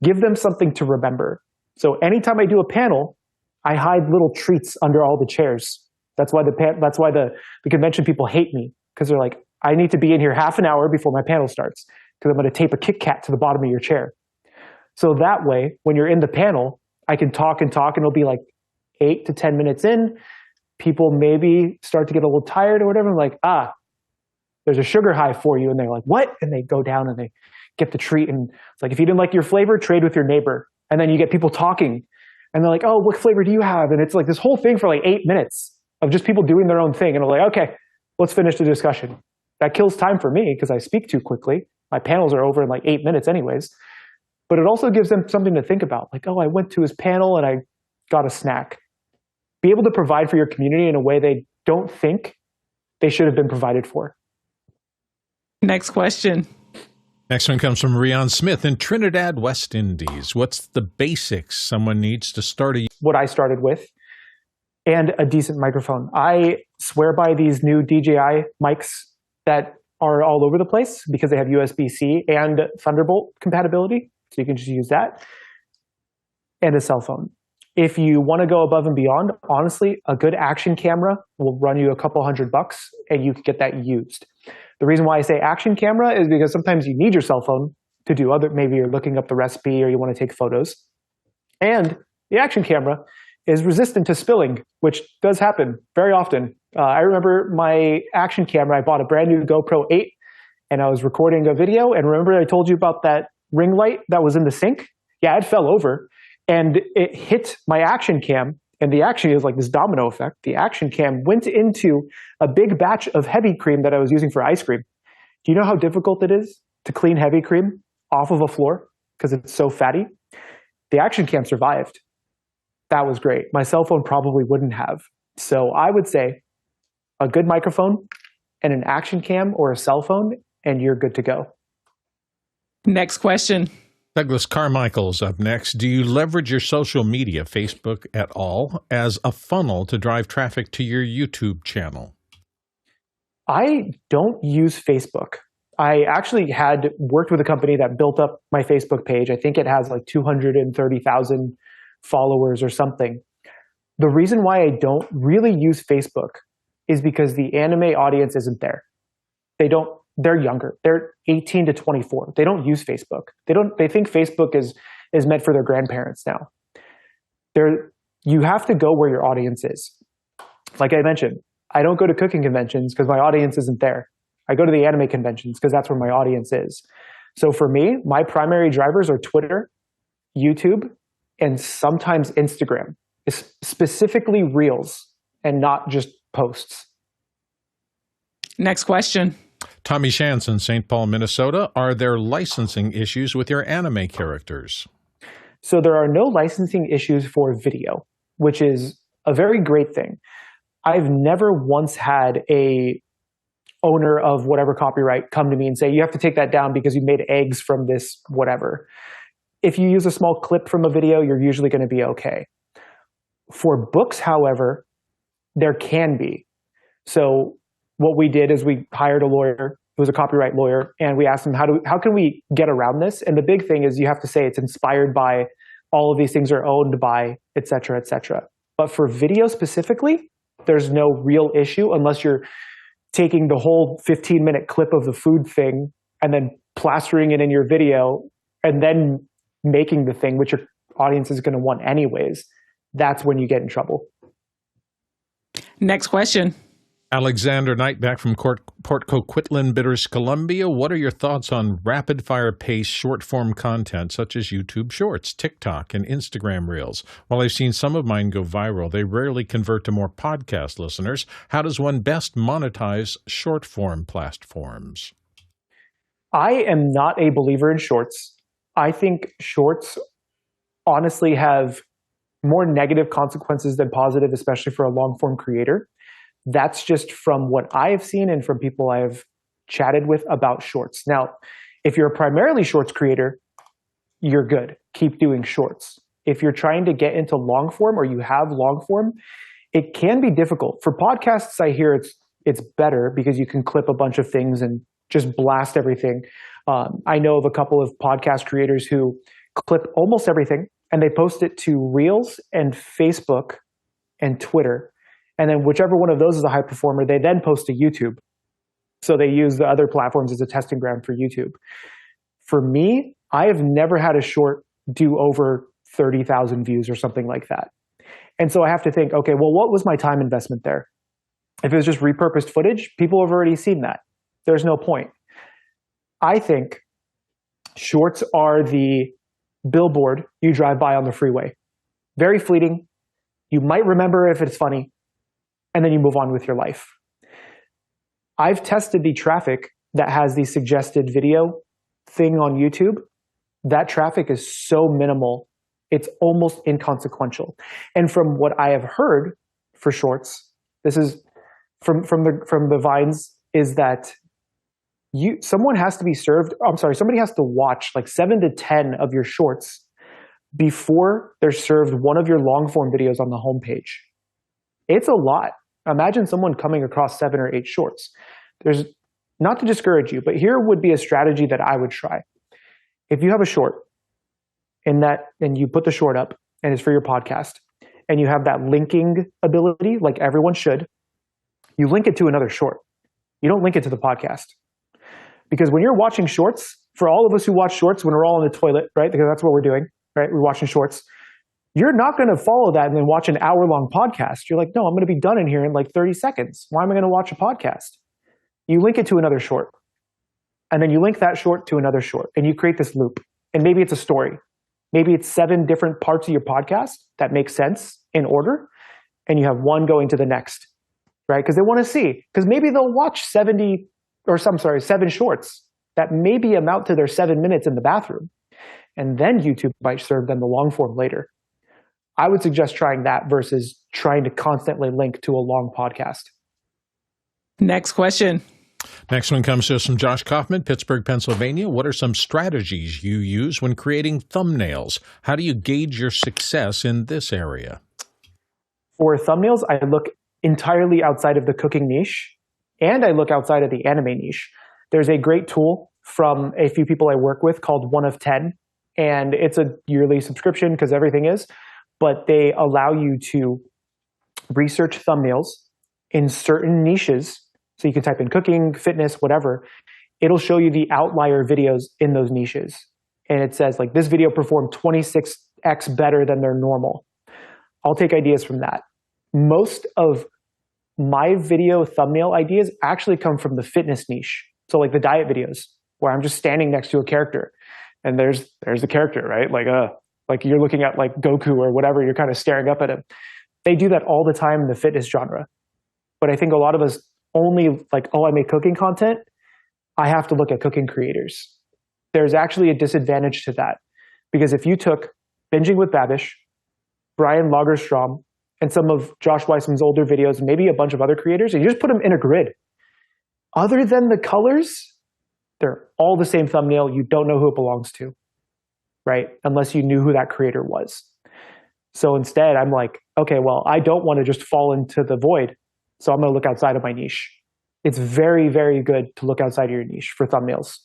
Give them something to remember. So anytime I do a panel, I hide little treats under all the chairs. That's why the convention people hate me, because they're like, I need to be in here half an hour before my panel starts because I'm going to tape a Kit Kat to the bottom of your chair. So that way, when you're in the panel, I can talk and talk, and it'll be like 8 to 10 minutes in. People maybe start to get a little tired or whatever. I'm like, there's a sugar high for you. And they're like, what? And they go down and they get the treat. And it's like, if you didn't like your flavor, trade with your neighbor. And then you get people talking. And they're like, oh, what flavor do you have? And it's like this whole thing for like 8 minutes of just people doing their own thing. And I'm like, okay, let's finish the discussion. That kills time for me because I speak too quickly. My panels are over in like 8 minutes anyways. But it also gives them something to think about. Like, oh, I went to his panel and I got a snack. Be able to provide for your community in a way they don't think they should have been provided for. Next question. Next one comes from Rian Smith in Trinidad, West Indies. What's the basics someone needs to start what I started with, and a decent microphone. I swear by these new DJI mics that are all over the place because they have USB-C and Thunderbolt compatibility. So you can just use that. And a cell phone. If you want to go above and beyond, honestly, a good action camera will run you a couple $100 and you can get that used. The reason why I say action camera is because sometimes you need your cell phone to do maybe you're looking up the recipe or you want to take photos. And the action camera is resistant to spilling, which does happen very often. I remember my action camera, I bought a brand new GoPro 8 and I was recording a video. And remember I told you about that ring light that was in the sink? Yeah, it fell over and it hit my action cam. And the action is like this domino effect. The action cam went into a big batch of heavy cream that I was using for ice cream. Do you know how difficult it is to clean heavy cream off of a floor because it's so fatty? The action cam survived. That was great. My cell phone probably wouldn't have. So I would say a good microphone and an action cam or a cell phone, and you're good to go. Next question. Douglas Carmichael's up next. Do you leverage your social media, Facebook at all, as a funnel to drive traffic to your YouTube channel? I don't use Facebook. I actually had worked with a company that built up my Facebook page. I think it has like 230,000 followers or something. The reason why I don't really use Facebook is because the anime audience isn't there. They're younger. They're 18 to 24. They don't use Facebook. They think Facebook is meant for their grandparents now. You have to go where your audience is. Like I mentioned, I don't go to cooking conventions because my audience isn't there. I go to the anime conventions because that's where my audience is. So for me, my primary drivers are Twitter, YouTube, and sometimes Instagram, specifically Reels and not just posts. Next question. Tommy Shantz in St. Paul, Minnesota. Are there licensing issues with your anime characters? So there are no licensing issues for video, which is a very great thing. I've never once had a owner of whatever copyright come to me and say, you have to take that down because you made eggs from this whatever. If you use a small clip from a video, you're usually going to be okay. For books, however, there can be. So what we did is we hired a lawyer who was a copyright lawyer, and we asked him, how can we get around this? And the big thing is you have to say it's inspired by, all of these things are owned by, et cetera, et cetera. But for video specifically, there's no real issue unless you're taking the whole 15-minute clip of the food thing and then plastering it in your video and then making the thing, which your audience is going to want anyways. That's when you get in trouble. Next question. Alexander Knight back from Port Coquitlam, British Columbia. What are your thoughts on rapid-fire pace short-form content such as YouTube Shorts, TikTok, and Instagram Reels? While I've seen some of mine go viral, they rarely convert to more podcast listeners. How does one best monetize short-form platforms? I am not a believer in shorts. I think shorts honestly have more negative consequences than positive, especially for a long-form creator. That's just from what I have seen and from people I have chatted with about shorts. Now, if you're a primarily shorts creator, you're good. Keep doing shorts. If you're trying to get into long form or you have long form, it can be difficult. For podcasts, I hear it's better because you can clip a bunch of things and just blast everything. I know of a couple of podcast creators who clip almost everything and they post it to Reels and Facebook and Twitter. And then whichever one of those is a high performer, they then post to YouTube. So they use the other platforms as a testing ground for YouTube. For me, I have never had a short do over 30,000 views or something like that. And so I have to think, okay, well, what was my time investment there? If it was just repurposed footage, people have already seen that. There's no point. I think shorts are the billboard you drive by on the freeway. Very fleeting. You might remember if it's funny, and then you move on with your life. I've tested the traffic that has the suggested video thing on YouTube. That traffic is so minimal, it's almost inconsequential. And from what I have heard for shorts, this is from the Vines, is that somebody has to watch like 7 to 10 of your shorts before they're served one of your long form videos on the homepage. It's a lot. Imagine someone coming across 7 or 8 shorts. There's, not to discourage you, but here would be a strategy that I would try. If you have a short and you put the short up and it's for your podcast and you have that linking ability, like everyone should, you link it to another short. You don't link it to the podcast. Because when you're watching shorts, for all of us who watch shorts when we're all in the toilet, right? Because that's what we're doing, right? We're watching shorts. You're not going to follow that and then watch an hour-long podcast. You're like, no, I'm going to be done in here in like 30 seconds. Why am I going to watch a podcast? You link it to another short. And then you link that short to another short. And you create this loop. And maybe it's a story. Maybe it's 7 different parts of your podcast that make sense in order. And you have one going to the next, right? Because they want to see. Because maybe they'll watch 7 shorts that maybe amount to their 7 minutes in the bathroom. And then YouTube might serve them the long form later. I would suggest trying that versus trying to constantly link to a long podcast. Next question. Next one comes to us from Josh Kaufman, Pittsburgh, Pennsylvania. What are some strategies you use when creating thumbnails? How do you gauge your success in this area? For thumbnails, I look entirely outside of the cooking niche, and I look outside of the anime niche. There's a great tool from a few people I work with called 1 of 10, and it's a yearly subscription because everything is, but they allow you to research thumbnails in certain niches. So you can type in cooking, fitness, whatever. It'll show you the outlier videos in those niches. And it says like this video performed 26x better than their normal. I'll take ideas from that. Most of my video thumbnail ideas actually come from the fitness niche. So like the diet videos where I'm just standing next to a character and there's the character, right? Like you're looking at like Goku or whatever, you're kind of staring up at him. They do that all the time in the fitness genre. But I think a lot of us only like, oh, I make cooking content. I have to look at cooking creators. There's actually a disadvantage to that. Because if you took Binging with Babish, Brian Lagerstrom, and some of Josh Weissman's older videos, and maybe a bunch of other creators, and you just put them in a grid. Other than the colors, they're all the same thumbnail. You don't know who it belongs to, right? Unless you knew who that creator was. So instead, I'm like, okay, well, I don't want to just fall into the void. So I'm going to look outside of my niche. It's very, very good to look outside of your niche for thumbnails.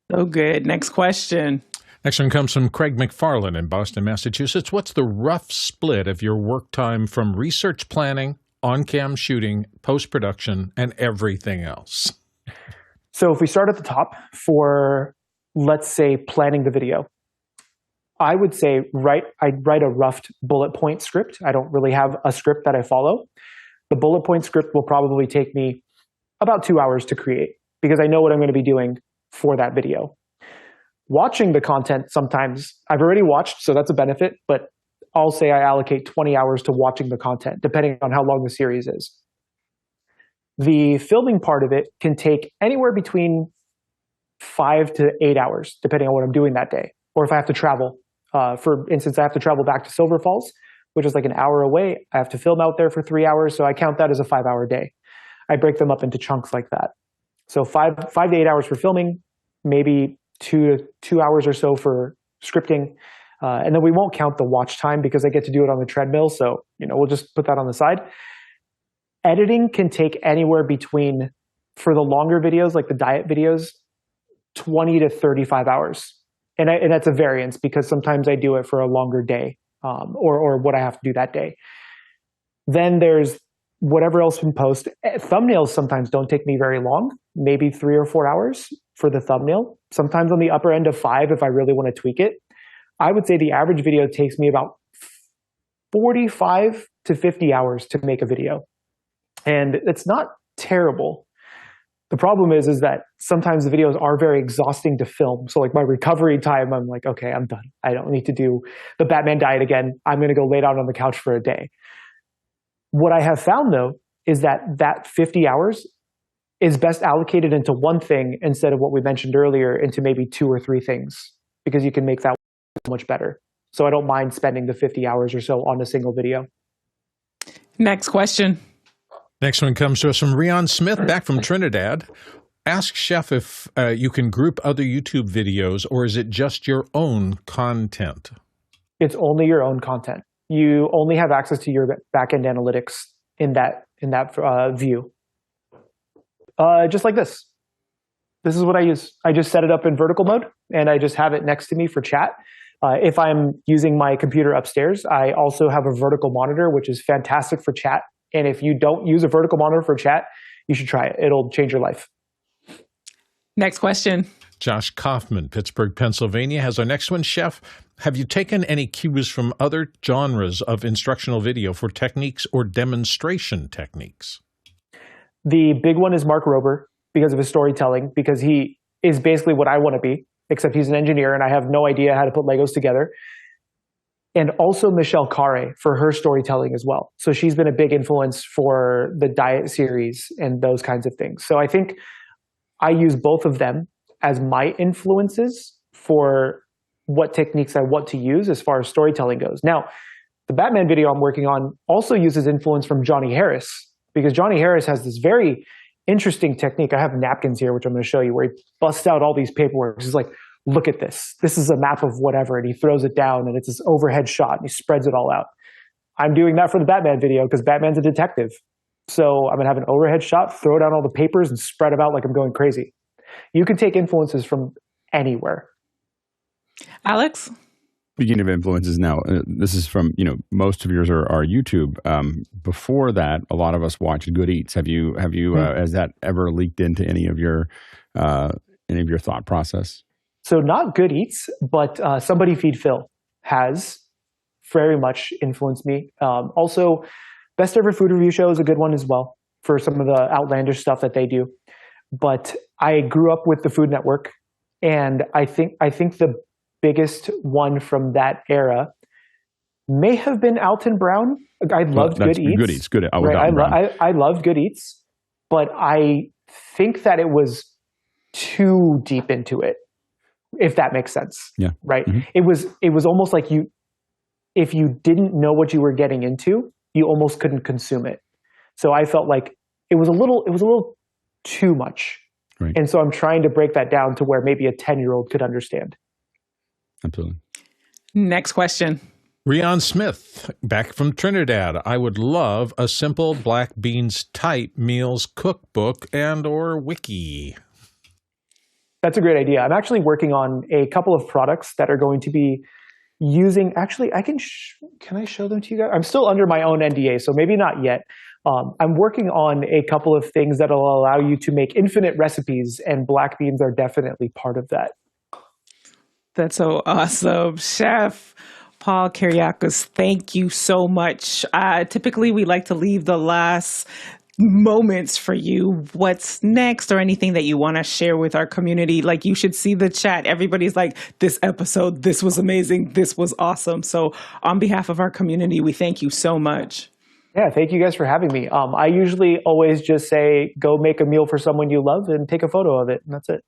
So good. Next question. Next one comes from Craig McFarland in Boston, Massachusetts. What's the rough split of your work time from research planning, on-cam shooting, post-production, and everything else? So if we start at the top for, let's say, planning the video, I would say I write a rough bullet point script. I don't really have a script that I follow. The bullet point script will probably take me about 2 hours to create because I know what I'm going to be doing for that video. Watching the content sometimes, I've already watched, so that's a benefit, but I'll say I allocate 20 hours to watching the content, depending on how long the series is. The filming part of it can take anywhere between 5 to 8 hours, depending on what I'm doing that day. Or if I have to travel. For instance, I have to travel back to Silver Falls, which is like an hour away. I have to film out there for 3 hours, so I count that as a 5-hour day. I break them up into chunks like that. So 5 to 8 hours for filming, maybe 2 hours or so for scripting. And then we won't count the watch time because I get to do it on the treadmill. So, we'll just put that on the side. Editing can take anywhere between for the longer videos, like the diet videos, 20 to 35 hours. And that's a variance because sometimes I do it for a longer day, or what I have to do that day. Then there's whatever else in post. Thumbnails sometimes don't take me very long, maybe 3 or 4 hours for the thumbnail. Sometimes on the upper end of 5 if I really want to tweak it. I would say the average video takes me about 45 to 50 hours to make a video. And it's not terrible. The problem is that sometimes the videos are very exhausting to film. So like my recovery time, I'm like, okay, I'm done. I don't need to do the Batman diet again. I'm going to go lay down on the couch for a day. What I have found though, is that 50 hours is best allocated into one thing instead of what we mentioned earlier into maybe 2 or 3 things, because you can make that much better. So I don't mind spending the 50 hours or so on a single video. Next question. Next one comes to us from Rion Smith, back from Trinidad. Ask Chef if you can group other YouTube videos, or is it just your own content? It's only your own content. You only have access to your backend analytics in that view. Just like this. This is what I use. I just set it up in vertical mode, and I just have it next to me for chat. If I'm using my computer upstairs, I also have a vertical monitor, which is fantastic for chat. And if you don't use a vertical monitor for chat, you should try it. It'll change your life. Next question. Josh Kaufman, Pittsburgh, Pennsylvania, has our next one. Chef, have you taken any cues from other genres of instructional video for techniques or demonstration techniques? The big one is Mark Rober because of his storytelling, because he is basically what I want to be, except he's an engineer and I have no idea how to put Legos together. And also Michelle Carre for her storytelling as well. So she's been a big influence for the diet series and those kinds of things. So I think I use both of them as my influences for what techniques I want to use as far as storytelling goes. Now, the Batman video I'm working on also uses influence from Johnny Harris, because Johnny Harris has this very interesting technique. I have napkins here, which I'm going to show you, where he busts out all these paperwork. He's like, look at this. This is a map of whatever. And he throws it down and it's this overhead shot and he spreads it all out. I'm doing that for the Batman video because Batman's a detective. So I'm going to have an overhead shot, throw down all the papers and spread them out like I'm going crazy. You can take influences from anywhere. Alex? Speaking of influences now, this is from, most of yours are YouTube. Before that, a lot of us watched Good Eats. Has that ever leaked into any of your thought process? So not Good Eats, but Somebody Feed Phil has very much influenced me. Also, Best Ever Food Review Show is a good one as well for some of the outlandish stuff that they do. But I grew up with the Food Network, and I think the biggest one from that era may have been Alton Brown. I loved Good Eats. Good Eats, good. Right? I loved Good Eats, but I think that it was too deep into it, if that makes sense. Yeah. Right. Mm-hmm. It was almost like if you didn't know what you were getting into, you almost couldn't consume it. So I felt like it was a little too much. Right. And so I'm trying to break that down to where maybe a 10-year-old could understand. Absolutely. Next question. Rion Smith, back from Trinidad. I would love a simple black beans type meals cookbook and or wiki. That's a great idea. I'm actually working on a couple of products that are going to be using, actually, can I show them to you guys? I'm still under my own NDA, so maybe not yet. I'm working on a couple of things that will allow you to make infinite recipes, and black beans are definitely part of that. That's so awesome. Chef Paul Karyakos, thank you so much. Typically, we like to leave the last moments for you. What's next, or anything that you want to share with our community? Like, you should see the chat. Everybody's like, this episode, this was amazing. This was awesome. So on behalf of our community, we thank you so much. Yeah, thank you guys for having me. I usually always just say, go make a meal for someone you love and take a photo of it. And that's it.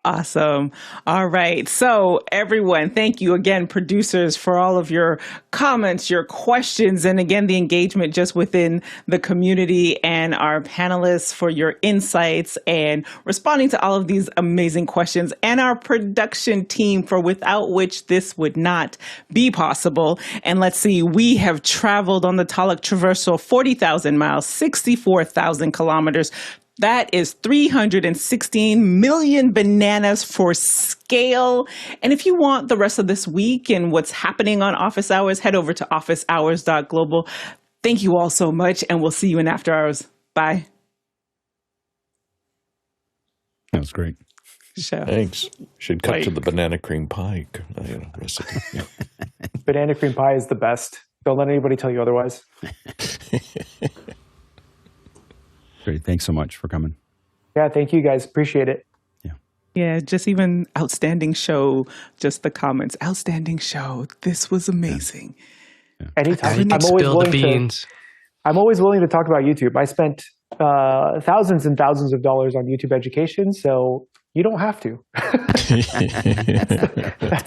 Awesome. All right. So everyone, thank you again, producers, for all of your comments, your questions, and again, the engagement just within the community, and our panelists for your insights and responding to all of these amazing questions, and our production team, for without which this would not be possible. And let's see, we have traveled on the Taluk Traversal 40,000 miles, 64,000 kilometers, That is 316 million bananas for scale. And if you want the rest of this week and what's happening on office hours, head over to officehours.global. Thank you all so much, and we'll see you in after hours. Bye. That was great. Chef. Thanks. Should cut to the banana cream pie recipe. Yeah. Banana cream pie is the best. Don't let anybody tell you otherwise. Great. Thanks so much for coming. Yeah, thank you guys. Appreciate it. Yeah, just even outstanding show, just the comments. Outstanding show. This was amazing. Yeah. Anytime. I'm always willing to. I'm always willing to talk about YouTube. I spent thousands and thousands of dollars on YouTube education, so you don't have to. That's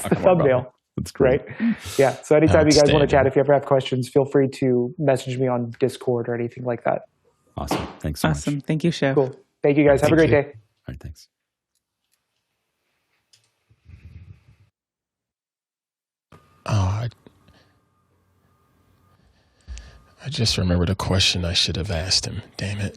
the thumbnail. That's great. Right? Yeah. So anytime you guys want to chat, if you ever have questions, feel free to message me on Discord or anything like that. Awesome. Thanks so much. Awesome. Thank you, Chef. Cool. Thank you guys. Have a great day. All right. Thanks. Oh, I just remembered a question I should have asked him. Damn it.